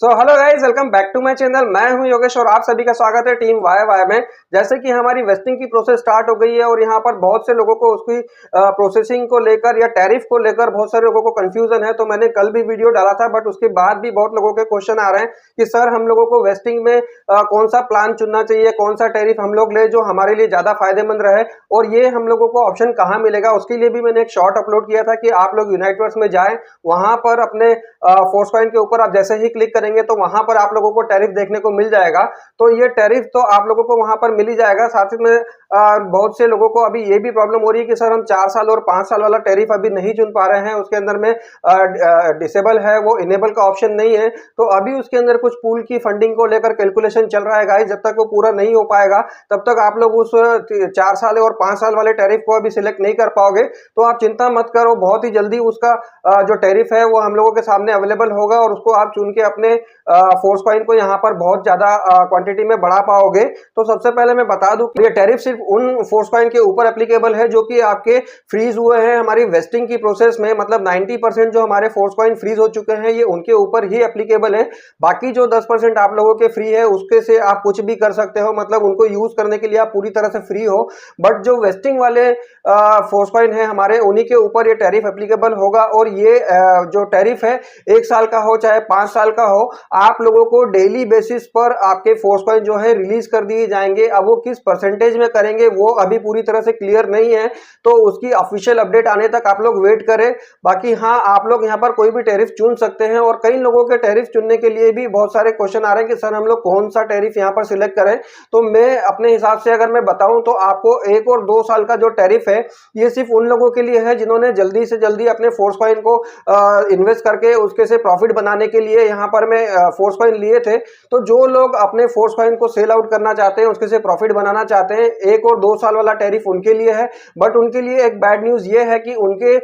Hello guys, welcome back to my channel. मैं हूं योगेश और आप सभी का स्वागत है टीम वाई वाई में। जैसे कि हमारी वेस्टिंग की प्रोसेस स्टार्ट हो गई है और यहां पर बहुत से लोगों को उसकी प्रोसेसिंग को लेकर या टैरिफ को लेकर बहुत सारे लोगों को कंफ्यूजन है। तो मैंने कल भी वीडियो डाला था, बट उसके बाद भी बहुत लोगों के क्वेश्चन आ रहे हैं कि सर हम लोगों को वेस्टिंग में कौन सा प्लान चुनना चाहिए, कौन सा टैरिफ हम लोग ले जो हमारे लिए ज्यादा फायदेमंद रहे और ये हम लोगों को ऑप्शन कहाँ मिलेगा। उसके लिए भी मैंने एक शॉर्ट अपलोड किया था कि आप लोग यूनाइटवर्स में जाएं, वहां पर अपने फोर्स कॉइन के ऊपर आप जैसे ही क्लिक करेंगे तो वहां पर आप लोगों को टैरिफ देखने को मिल जाएगा। तो ये टैरिफ तो आप लोगों को वहां पर मिल ही जाएगा। साथ ही में बहुत से लोगों को अभी ये भी प्रॉब्लम हो रही है कि सर हम 4 साल और 5 साल वाला टैरिफ अभी नहीं चुन पा रहे हैं, उसके अंदर में डिसेबल है, वो इनेबल का ऑप्शन नहीं है। तो अभी उसके अंदर कुछ पूल की फंडिंग को लेकर कैलकुलेशन चल रहा है गाइस। जब तक वो पूरा नहीं हो पाएगा तब तक आप लोग उस 4 साल और 5 साल वाले टैरिफ को अभी सिलेक्ट नहीं कर पाओगे। तो आप चिंता मत करो, बहुत ही जल्दी उसका जो टैरिफ है वो हम लोगों के सामने अवेलेबल होगा और उसको आप चुन के अपने फोर्स कॉइन को यहाँ पर बहुत ज्यादा क्वांटिटी में बढ़ा पाओगे। तो सबसे पहले मैं बता दूं कि ये टैरिफ सिर्फ उन फोर्स कॉइन के ऊपर एप्लीकेबल है जो कि आपके फ्रीज हुए हैं हमारी वेस्टिंग की प्रोसेस में। मतलब 90% जो हमारे फोर्स कॉइन फ्रीज हो चुके हैं ये उनके ऊपर ही एप्लीकेबल है। बाकी जो 10% आप लोगों के फ्री है उसके से आप कुछ भी कर सकते हो, मतलब उनको यूज करने के लिए आप पूरी तरह से फ्री हो। बट जो वेस्टिंग वाले फोर्स कॉइन है हमारे, उन्हीं के ऊपर ये टैरिफ एप्लीकेबल होगा। और ये जो टैरिफ है 1 साल का हो चाहे 5 साल का हो, आप लोगों को डेली बेसिस पर आपके फोर्स कॉइन जो है रिलीज कर दिए जाएंगे। अब वो किस परसेंटेज में करेंगे वो अभी पूरी तरह से क्लियर नहीं है, तो उसकी ऑफिशियल अपडेट आने तक आप लोग वेट करें। बाकी हाँ, आप लोग यहाँ पर कोई भी टैरिफ चुन सकते हैं। और कई लोगों के टैरिफ चुनने के लिए भी बहुत सारे क्वेश्चन आ रहे हैं कि सर हम लोग कौन सा टैरिफ यहाँ पर सिलेक्ट करें। तो मैं अपने हिसाब से अगर मैं बताऊं तो आपको 1 और 2 साल का जो टैरिफ है ये सिर्फ उन लोगों के लिए है जिन्होंने जल्दी से जल्दी अपने फोर्स कॉइन को इन्वेस्ट करके उसके से प्रॉफिट बनाने के लिए यहाँ पर मैं फोर्स कॉइन लिए थे। तो जो लोग अपने फोर्स कॉइन को सेल आउट करना चाहते हैं, उसके से प्रॉफिट बनाना चाहते हैं, 1 और 2 साल वाला टैरिफ उनके लिए है। बट उनके लिए एक बैड न्यूज ये है कि उनके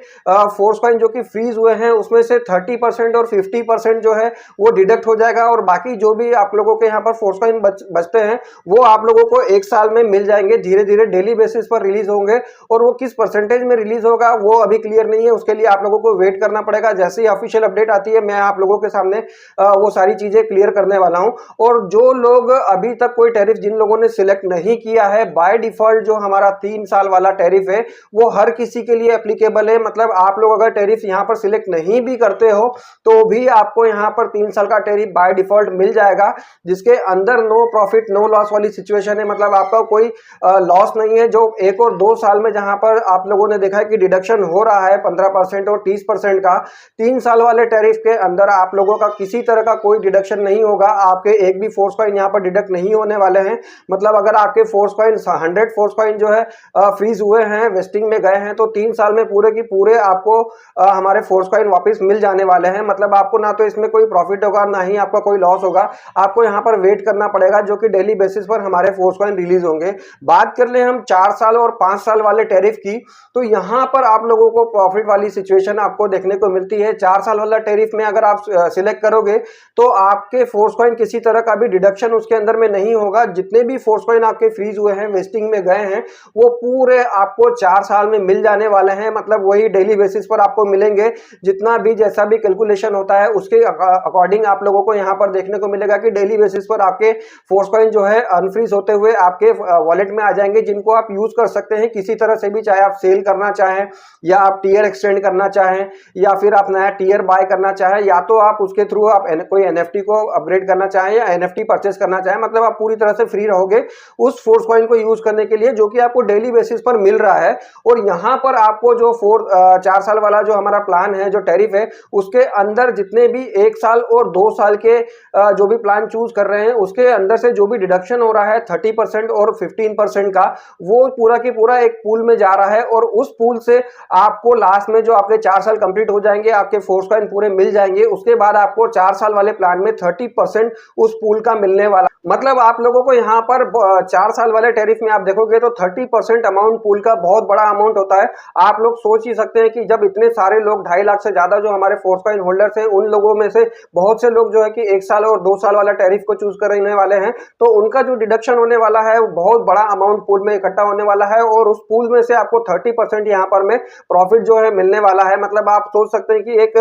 फोर्स कॉइन जो कि फ्रीज हुए हैं उसमें से 30% और 50% जो है वो डिडक्ट हो जाएगा और बाकी जो भी आप लोगों के यहाँ पर फोर्स कॉइन बचते हैं वो आप लोगों को 1 साल में मिल जाएंगे। धीरे धीरे डेली बेसिस पर रिलीज होंगे और वो किस परसेंटेज में रिलीज होगा वो अभी क्लियर नहीं है। उसके लिए आप लोगों को वेट करना पड़ेगा। जैसे ही ऑफिशियल अपडेट आती है मैं आप लोगों के सामने वो सारी चीजें क्लियर करने वाला हूं। और जो लोग अभी तक कोई टैरिफ जिन लोगों ने सिलेक्ट नहीं किया है, बाय डिफॉल्ट जो हमारा 3 साल वाला टैरिफ है वो हर किसी के लिए एप्लीकेबल है। मतलब आप लोग अगर टैरिफ यहां पर सिलेक्ट नहीं भी करते हो तो भी आपको यहां पर 3 साल का टैरिफ बाय डिफॉल्ट मिल जाएगा, जिसके अंदर नो प्रॉफिट नो लॉस वाली सिचुएशन है। मतलब आपका कोई लॉस नहीं है। जो 1 और 2 साल में जहां पर आप लोगों ने देखा है कि डिडक्शन हो रहा है 15% और 30% का, 3 साल वाले टैरिफ के अंदर आप लोगों का किसी तरह का कोई डिडक्शन नहीं होगा। आपके एक भी फोर्स कॉइन यहाँ पर डिडक्ट नहीं होने वाले हैं। मतलब अगर आपके फोर्स कॉइन 100 फोर्स कॉइन जो है फ्रीज हुए हैं, वेस्टिंग में गए हैं, तो 3 साल में पूरे की पूरे आपको हमारे फोर्स कॉइन वापस मिल जाने वाले हैं। मतलब आपको ना तो इसमें कोई प्रॉफिट होगा ना ही आपका कोई लॉस होगा। आपको यहाँ पर वेट करना पड़ेगा जो कि डेली बेसिस पर हमारे फोर्स कॉइन रिलीज होंगे। बात कर ले हम 4 साल और 5 साल वाले टैरिफ की, तो यहाँ पर आप लोगों को प्रॉफिट वाली सिचुएशन आपको देखने को मिलती है। 4 साल वाला टैरिफ में अगर आप सिलेक्ट करोगे तो आपके फोर्स कॉइन किसी तरह का भी डिडक्शन उसके अंदर में नहीं होगा। जितने भी फोर्स कॉइन आपके फ्रीज हुए हैं, वेस्टिंग में गए हैं, वो पूरे आपको 4 साल में मिल जाने वाले हैं। मतलब वही डेली बेसिस पर आपको मिलेंगे। जितना भी जैसा भी कैलकुलेशन होता है उसके अकॉर्डिंग आप लोगों को यहाँ पर देखने को मिलेगा कि डेली बेसिस पर आपके फोर्स कॉइन जो है अनफ्रीज होते हुए आपके वॉलेट में आ जाएंगे, जिनको आप यूज कर सकते हैं किसी तरह से भी। चाहे आप सेल करना चाहें या आप टीयर एक्सटेंड करना चाहें या फिर आप नया टीयर बाय करना चाहें, या तो आप उसके थ्रू आप कोई एनएफटी को अपग्रेड करना चाहें या एनएफटी परचेस करना चाहें। मतलब आप पूरी तरह से फ्री रहोगे उस फोर्स कॉइन को यूज करने के लिए जो कि आपको डेली बेसिस पर मिल रहा है। और यहां पर आपको जो 4 साल वाला जो हमारा प्लान है, जो टैरिफ है, उसके अंदर जितने भी 1 साल और 2 साल के जो भी प्लान चूज कर रहे हैं उसके अंदर से जो भी डिडक्शन हो रहा है 30% और 15% का, वो पूरा की पूरा एक पूल में जा रहा है। और उस पूल से आपको लास्ट में जो आपके 4 साल कंप्लीट हो जाएंगे, आपके फोर्स कॉइन पूरे मिल जाएंगे, उसके बाद आपको 4 साल वाले प्लान में 30% उस पूल का मिलने वाला। मतलब आप लोगों को यहाँ पर 4 साल वाले टैरिफ में आप देखोगे तो 30% अमाउंट पूल का बहुत बड़ा अमाउंट होता है। आप लोग सोच ही सकते हैं कि जब इतने सारे लोग 2.5 लाख से ज्यादा जो हमारे फोर्स कॉइन होल्डर्स हैं, उन लोगों में से बहुत से लोग जो है कि 1 साल और 2 साल वाला टैरिफ को चूज करने वाले हैं, तो उनका जो डिडक्शन होने वाला है वो बहुत बड़ा अमाउंट पूल में इकट्ठा होने वाला है। और उस पूल में से आपको 30% यहाँ पर में प्रॉफिट जो है मिलने वाला है। मतलब आप सोच सकते हैं कि एक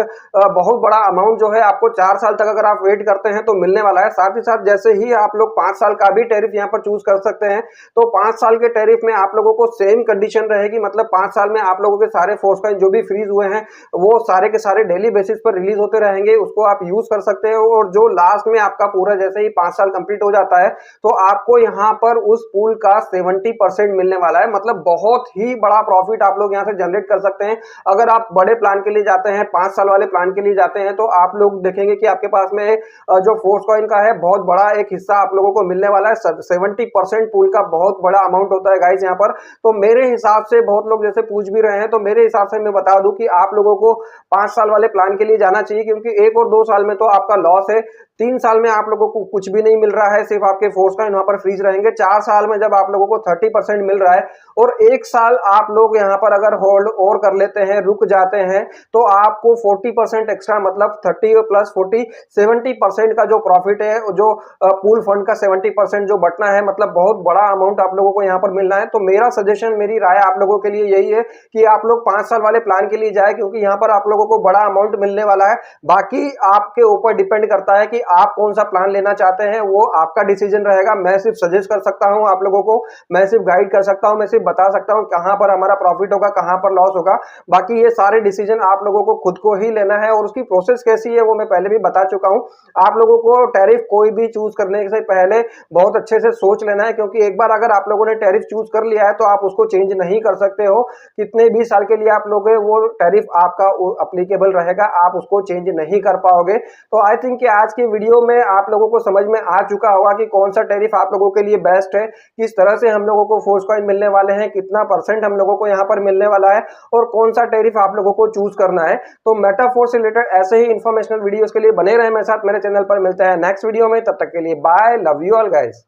बहुत बड़ा अमाउंट जो है आपको 4 साल तक अगर आप वेट करते हैं तो मिलने वाला है। साथ ही साथ जैसे ही आप लोग 5 साल का भी टैरिफ यहाँ पर चूज कर सकते हैं, तो 5 साल के टैरिफ में आप लोगों को सेम कंडीशन रहेगी, मतलब 5 साल में आप लोगों के सारे फोर्स कॉइन जो भी फ्रीज हुए हैं वो सारे के सारे डेली बेसिस पर रिलीज होते रहेंगे, उसको आप यूज कर सकते हो। और जो लास्ट में आपका पूरा जैसे ही 5 साल कंप्लीट हो जाता है तो आपको यहाँ पर उस पूल का 70% मिलने वाला है, मतलब बहुत ही बड़ा प्रॉफिट आप लोग यहाँ से जनरेट कर सकते हैं। अगर आप बड़े प्लान के लिए जाते हैं, 5 साल वाले प्लान के लिए जाते हैं, तो आप लोग देखेंगे कि आपके पास में जो फोर्स कॉइन का है बहुत बड़ा एक हिस्सा आप लोगों को मिलने वाला है। 70% पूल का बहुत बड़ा अमाउंट होता है गाइस यहाँ पर। तो मेरे हिसाब से बहुत लोग जैसे पूछ भी रहे हैं, तो मेरे हिसाब से मैं बता दूं कि आप लोगों को 5 साल वाले प्लान के लिए जाना चाहिए, क्योंकि 1 और 2 साल में तो आपका लॉस है, 3 साल में आप लोगों को कुछ भी नहीं मिल रहा है, सिर्फ आपके फोर्स कॉइन वहां पर फ्रीज रहेंगे। 4 साल में जब आप लोगों को 30% मिल रहा है और 1 साल आप लोग यहाँ पर अगर होल्ड और कर लेते हैं, रुक जाते हैं, तो आपको 40% एक्स्ट्रा, मतलब 30 प्लस 40 70% का जो प्रॉफिट है, जो पूल फंड का 70% जो बटना है, मतलब बहुत बड़ा अमाउंट आप लोगों को यहाँ पर मिलना है। तो मेरा सजेशन, मेरी राय आप लोगों के लिए यही है कि आप लोग 5 साल वाले प्लान के लिए जाए, क्योंकि यहाँ पर आप लोगों को बड़ा अमाउंट मिलने वाला है। बाकी आपके ऊपर डिपेंड करता है कि आप कौन सा प्लान लेना चाहते हैं, वो आपका डिसीजन रहेगा। मैं सिर्फ सजेस्ट कर सकता हूं आप लोगों को, मैं सिर्फ गाइड कर सकता हूं, मैं सिर्फ बता सकता हूं कहां पर हमारा प्रॉफिट होगा, कहां पर लॉस होगा। बाकी ये सारे डिसीजन आप लोगों को खुद को ही लेना है, और उसकी प्रोसेस कैसी है वो मैं पहले भी बता चुका हूं। आप लोगों को टैरिफ कोई भी चूज करने से पहले बहुत अच्छे से सोच लेना है, क्योंकि एक बार अगर आप लोगों ने टैरिफ चूज कर लिया है तो आप उसको चेंज नहीं कर सकते हो। कितने भी साल के लिए आप लोग वो टैरिफ आपका अप्लीकेबल रहेगा, आप उसको चेंज नहीं कर पाओगे। तो आई थिंक कि आज की वीडियो में आप लोगों को समझ में आ चुका होगा कि कौन सा टैरिफ आप लोगों के लिए बेस्ट है, किस तरह से हम लोगों को फोर्स कॉइन मिलने वाले हैं, कितना % हम लोगों को यहाँ पर मिलने वाला है, और कौन सा टैरिफ आप लोगों को चूज करना है। तो मेटाफोर से रिलेटेड ऐसे ही इंफॉर्मेशनल वीडियोस के लिए बने रहे मेरे साथ मेरे चैनल पर। मिलते हैं नेक्स्ट वीडियो में, तब तक के लिए bye, love you all guys.